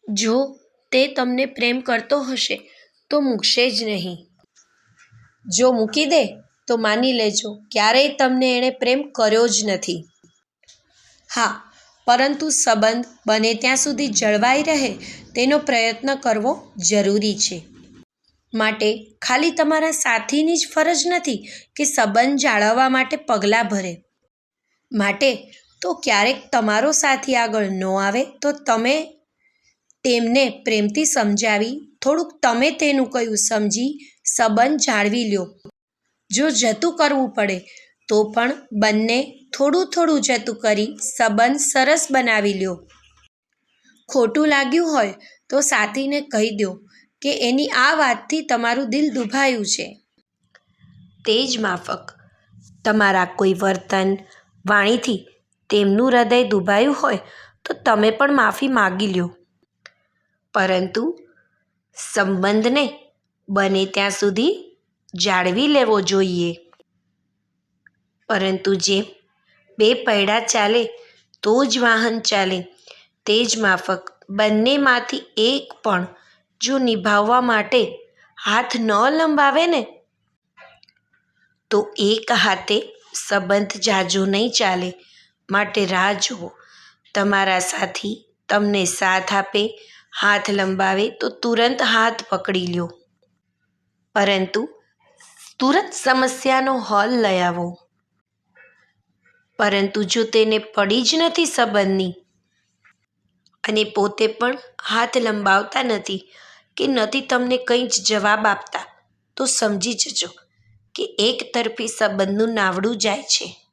જો તે તમને પ્રેમ કરતો હશે તો મૂકશે જ નહીં. જો મૂકી દે તો માની લેજો ક્યારેય તમને એણે પ્રેમ કર્યો જ નથી. હા, પરંતુ સંબંધ બને ત્યાં સુધી જળવાઈ રહે તેનો પ્રયત્ન કરવો જરૂરી છે. માટે ખાલી તમારા સાથીની જ ફરજ નથી કે સંબંધ જાળવવા માટે પગલાં ભરે. માટે તો ક્યારેક તમારો સાથી આગળ ન આવે તો તમે તેમને પ્રેમથી સમજાવી થોડુંક તમે તેનું કહ્યું સમજી સંબંધ જાળવી લ્યો. જો જતું કરવું પડે તો પણ બંને થોડું થોડું જતું કરી સંબંધ સરસ બનાવી લ્યો. ખોટું લાગ્યું હોય તો સાથીને કહી દો કે એની આ વાતથી તમારું દિલ દુભાયું છે. તે જ માફક તમારા કોઈ વર્તન, વાણીથી તેમનું હૃદય દુભાયું હોય તો તમે પણ માફી માગી લ્યો. પરંતુ સંબંધને બને ત્યાં સુધી જાળવી લેવો જોઈએ. પરંતુ જેમ બે પૈડા ચાલે તો જ વાહન ચાલે, તે જ માફક બંનેમાંથી એક પણ જો નિભાવવા માટે હાથ ન લંબાવે ને તો એક હાથે સંબંધ જાજો નહીં ચાલે. માટે રાહ જુઓ. તમારા સાથી તમને સાથ આપે, હાથ લંબાવે તો તુરંત હાથ પકડી લ્યો. પરંતુ તુરંત સમસ્યાનો હલ લઈ આવો. પરંતુ જો તેને પડી જ નથી સંબંધની અને પોતે પણ હાથ લંબાવતા નથી કે નથી તમને કંઈ જ જવાબ આપતા તો સમજી જજો કે એક તરફી સંબંધનું નાવડું જાય છે.